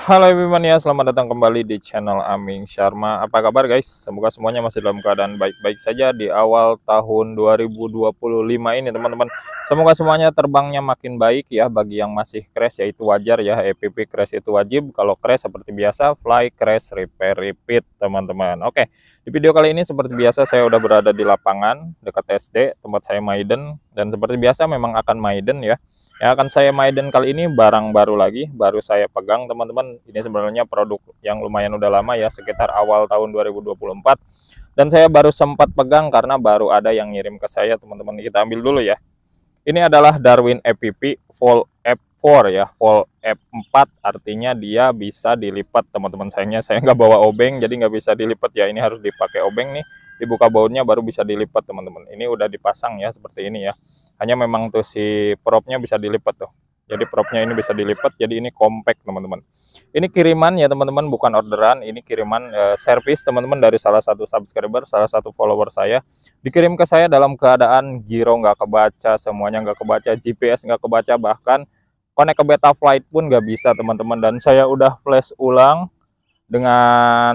Halo everyone ya, selamat datang kembali di channel Aming Sharma. Apa kabar guys? Semoga semuanya masih dalam keadaan baik-baik saja di awal tahun 2025 ini teman-teman. Semoga semuanya terbangnya makin baik ya. Bagi yang masih crash ya itu wajar ya, EPP crash itu wajib. Kalau crash seperti biasa, fly, crash, repair, repeat teman-teman. Oke, di video kali ini seperti biasa saya udah berada di lapangan dekat SD, tempat saya maiden. Dan seperti biasa memang akan maiden ya. Yang akan saya maiden kali ini barang baru lagi, baru saya pegang teman-teman. Ini sebenarnya produk yang lumayan udah lama ya, sekitar awal tahun 2024. Dan saya baru sempat pegang karena baru ada yang ngirim ke saya teman-teman. Kita ambil dulu ya. Ini adalah Darwin EPP Fold F4 ya, Fold F4 artinya dia bisa dilipat teman-teman. Sayangnya saya nggak bawa obeng jadi nggak bisa dilipat ya. Ini harus dipakai obeng nih, dibuka bautnya baru bisa dilipat teman-teman. Ini udah dipasang ya seperti ini ya. Hanya memang tuh si propnya bisa dilipat tuh. Jadi propnya ini bisa dilipat, jadi ini compact teman-teman. Ini kiriman ya teman-teman, bukan orderan. Ini kiriman servis teman-teman dari salah satu subscriber, salah satu follower saya. Dikirim ke saya dalam keadaan giro nggak kebaca, semuanya nggak kebaca, GPS nggak kebaca, bahkan connect ke Betaflight pun nggak bisa teman-teman. Dan saya udah flash ulang dengan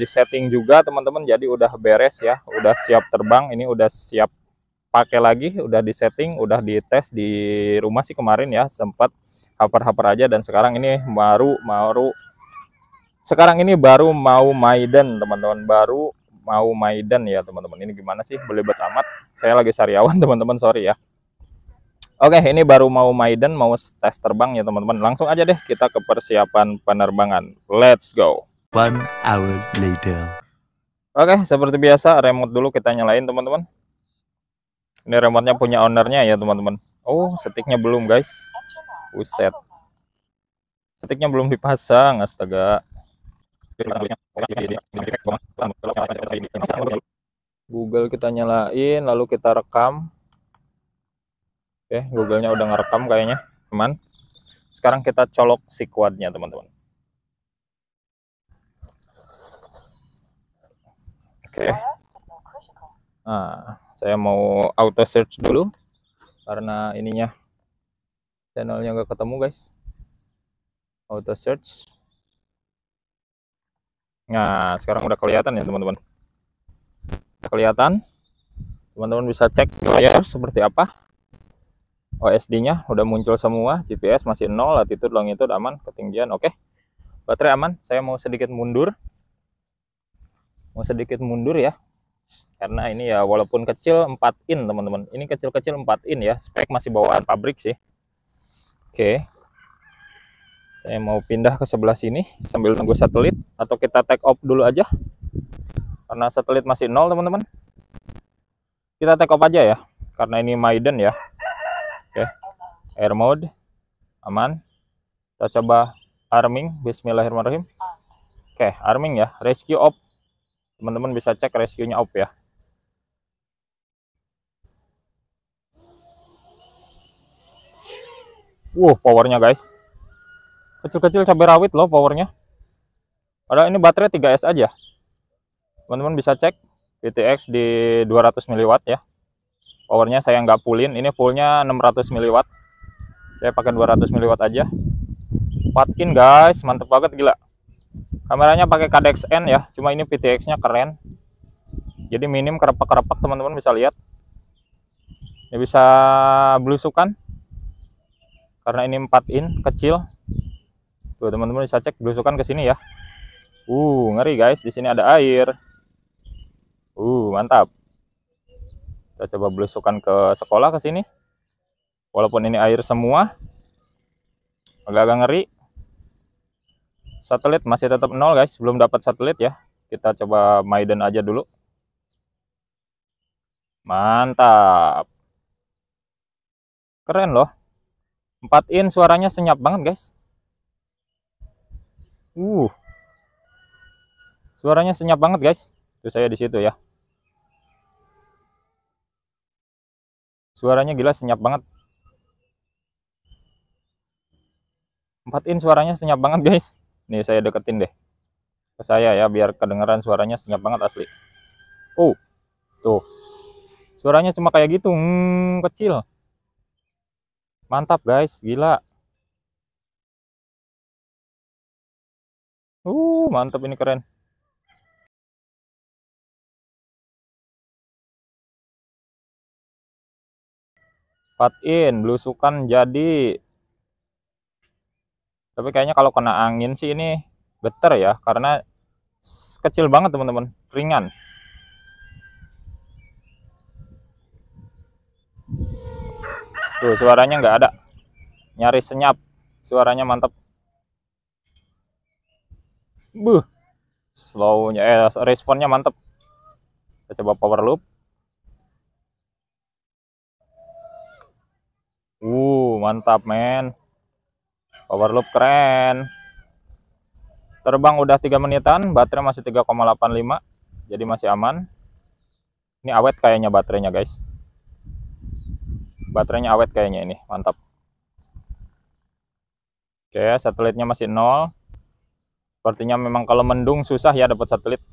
disetting juga teman-teman, jadi udah beres ya, udah siap terbang. Ini udah siap pakai lagi, udah disetting, udah dites di rumah sih kemarin ya, sempat haper-haper aja. Dan sekarang ini baru mau maiden teman-teman, baru mau maiden ya teman-teman. Ini gimana sih, belibet amat, saya lagi sariawan teman-teman, sorry ya. Oke, ini baru mau maiden, mau tes terbang ya teman-teman. Langsung aja deh kita ke persiapan penerbangan, let's go. 1 hour later. Oke, seperti biasa remote dulu kita nyalain teman-teman. Ini remote-nya punya ownernya ya teman-teman. Oh, setiknya belum guys. Buset, setiknya belum dipasang, astaga. Google kita nyalain, lalu kita rekam. Oke, Google-nya udah ngerekam kayaknya, teman. Sekarang kita colok si quad-nya teman-teman. Oke. Nah, saya mau auto search dulu karena ininya channelnya nggak ketemu guys. Auto search. Nah, sekarang udah kelihatan ya teman-teman. Udah kelihatan. Teman-teman bisa cek di layar seperti apa. OSD-nya udah muncul semua, GPS masih 0, latitude longitude aman, ketinggian oke. Baterai aman. Saya mau sedikit mundur. Ya. Karena ini ya walaupun kecil 4 in teman-teman. Ini kecil-kecil 4 in ya. Spek masih bawaan pabrik sih. Oke. Saya mau pindah ke sebelah sini sambil nunggu satelit, atau kita take off dulu aja. Karena satelit masih 0 teman-teman. Kita take off aja ya. Karena ini maiden ya. Oke. Air mode aman. Kita coba arming, bismillahirrahmanirrahim. Oke, arming ya. Rescue off. Teman-teman bisa cek rescue-nya off ya. Powernya guys. Kecil-kecil cabai rawit loh powernya. Padahal ini baterai 3S aja. Teman-teman bisa cek PTX di 200 mW ya. Powernya saya nggak fullin. Ini fullnya 600 mW. Saya pakai 200 mW aja. 4 in guys, mantep banget gila. Kameranya pakai KDXN ya. Cuma ini PTX-nya keren. Jadi minim kerepak-kerepak teman-teman bisa lihat. Ini bisa belusukan. Karena ini 4 in kecil. Tuh teman-teman bisa cek belusukan ke sini ya. Ngeri guys, di sini ada air. Mantap. Kita coba belusukan ke sekolah ke sini. Walaupun ini air semua, agak-agak ngeri. Satelit masih tetap 0 guys, belum dapat satelit ya. Kita coba maiden aja dulu. Mantap. Keren loh. 4 in suaranya senyap banget guys. Suaranya senyap banget guys. Itu saya di situ ya. Suaranya gila senyap banget. 4 in suaranya senyap banget guys. Nih saya deketin deh ke saya ya biar kedengeran suaranya senyap banget asli. Tuh. Suaranya cuma kayak gitu, kecil. Mantap guys, gila. Mantap, ini keren. Pat in, belusukan jadi. Tapi kayaknya kalau kena angin sih ini getar ya, karena kecil banget teman-teman, ringan. Tuh suaranya nggak ada, nyaris senyap, suaranya mantap. Slownya, responnya mantap. Kita coba power loop. Mantap men. Power loop keren. Terbang udah 3 menitan, baterai masih 3,85, jadi masih aman. Ini awet kayaknya baterainya guys. Baterainya awet kayaknya ini, mantap. Oke, satelitnya masih 0. Sepertinya memang kalau mendung susah ya dapat satelit.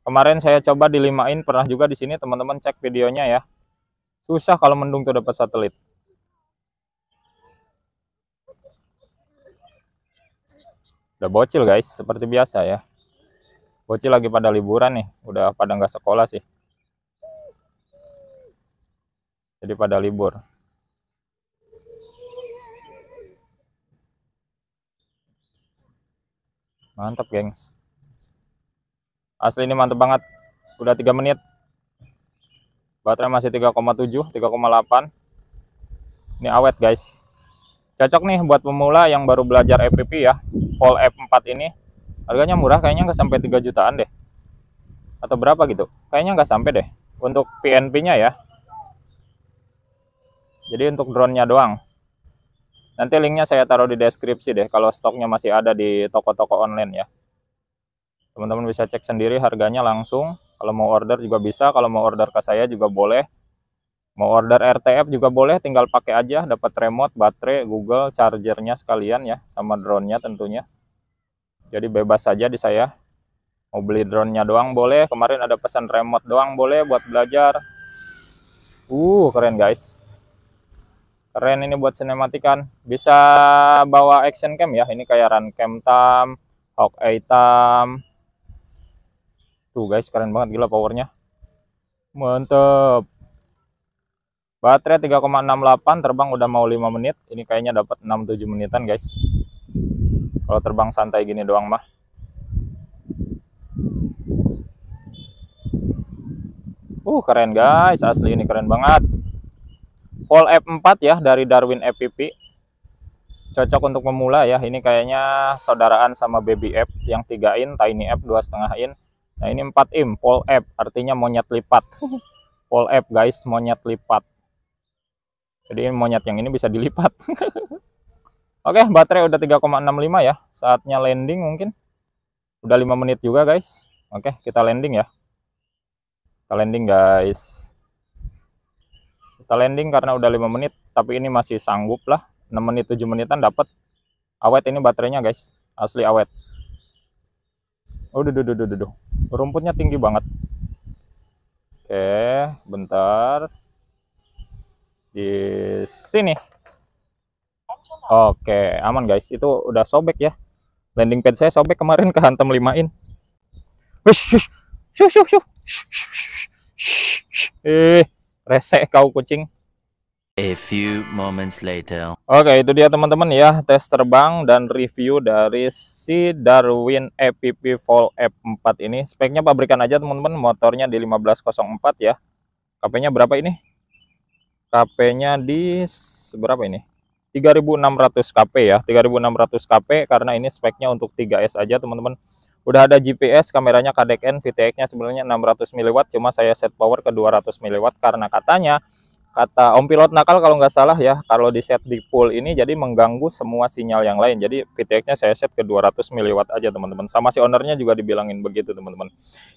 Kemarin saya coba di 5in, pernah juga di sini, teman-teman cek videonya ya. Susah kalau mendung tuh dapat satelit. Udah bocil guys, seperti biasa ya. Bocil lagi pada liburan nih, udah pada nggak sekolah sih. Jadi pada libur. Mantap gengs. Asli ini mantap banget. Udah 3 menit. Baterai masih 3,7, 3,8. Ini awet guys. Cocok nih buat pemula yang baru belajar FPV ya. Vol F4 ini. Harganya murah, kayaknya nggak sampai 3 jutaan deh. Atau berapa gitu. Kayaknya nggak sampai deh. Untuk PNP-nya ya. Jadi untuk drone-nya doang. Nanti linknya saya taruh di deskripsi deh. Kalau stoknya masih ada di toko-toko online ya. Teman-teman bisa cek sendiri harganya langsung. Kalau mau order juga bisa. Kalau mau order ke saya juga boleh. Mau order RTF juga boleh, tinggal pakai aja, dapat remote, baterai, Google, chargernya sekalian ya, sama drone-nya tentunya. Jadi bebas saja di saya. Mau beli drone-nya doang boleh, kemarin ada pesan remote doang boleh buat belajar. Keren guys. Keren ini buat sinematikan. Bisa bawa action cam ya, ini kayak run cam tam, Hawkeye tam. Tuh guys, keren banget, gila powernya. Mantep. Baterai 3,68, terbang udah mau 5 menit. Ini kayaknya dapat 6-7 menitan guys. Kalau terbang santai gini doang mah. Keren guys, asli ini keren banget. Vol F4 ya, dari Darwin FPV. Cocok untuk pemula ya. Ini kayaknya saudaraan sama Baby F yang 3in, Tiny F 2,5 in. Nah ini 4in, Vol F, artinya monyet lipat. Vol F guys, monyet lipat. Jadi monyet yang ini bisa dilipat. Oke, baterai udah 3,65 ya. Saatnya landing mungkin. Udah 5 menit juga guys. Oke, kita landing ya. Kita landing guys. Kita landing karena udah 5 menit. Tapi ini masih sanggup lah. 6 menit, 7 menitan dapat. Awet ini baterainya guys. Asli awet. Duh. Rumputnya tinggi banget. Oke, bentar. Di sini. Oke, aman guys. Itu udah sobek ya. Landing pad saya sobek kemarin, kehantam 5in. Resek kau kucing. A few moments later. Oke, itu dia teman-teman ya, tes terbang dan review dari si Darwin FPV Vol F4 ini. Speknya pabrikan aja teman-teman, motornya di 1504 ya. KP-nya berapa ini? KP-nya di berapa ini? 3600 KP ya, 3600 KP karena ini speknya untuk 3S aja teman-teman. Udah ada GPS, kameranya KDN, VTX-nya sebenarnya 600 mW, cuma saya set power ke 200 mW karena kata Om Pilot nakal kalau nggak salah ya, kalau di set di pool ini jadi mengganggu semua sinyal yang lain. Jadi VTX-nya saya set ke 200 mW aja teman-teman. Sama si ownernya juga dibilangin begitu teman-teman.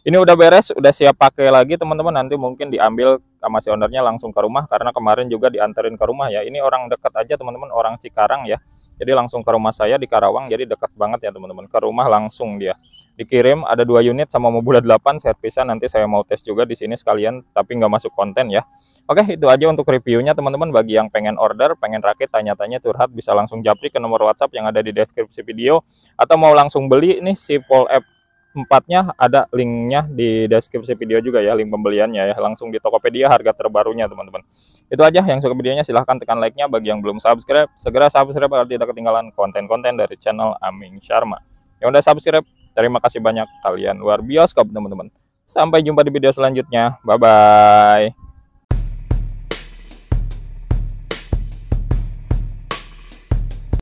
Ini udah beres, udah siap pakai lagi teman-teman. Nanti mungkin diambil sama si ownernya langsung ke rumah, karena kemarin juga dianterin ke rumah ya. Ini orang dekat aja teman-teman, orang Cikarang ya. Jadi langsung ke rumah saya di Karawang, jadi dekat banget ya teman-teman. Ke rumah langsung dia. dikirim, ada 2 unit sama mobil 8 servisan. Nanti saya mau tes juga di sini sekalian, tapi nggak masuk konten ya. Oke, itu aja untuk reviewnya teman-teman. Bagi yang pengen order, pengen rakit, tanya-tanya, curhat, bisa langsung japri ke nomor WhatsApp yang ada di deskripsi video, atau mau langsung beli nih si Pol F4-nya, ada linknya di deskripsi video juga ya, link pembeliannya ya, langsung di Tokopedia harga terbarunya teman-teman. Itu aja. Yang suka videonya silahkan tekan like-nya. Bagi yang belum subscribe, segera subscribe agar tidak ketinggalan konten-konten dari channel Aming Sharma. Yang udah subscribe, terima kasih banyak, kalian luar bioskop teman-teman. Sampai jumpa di video selanjutnya. Bye bye.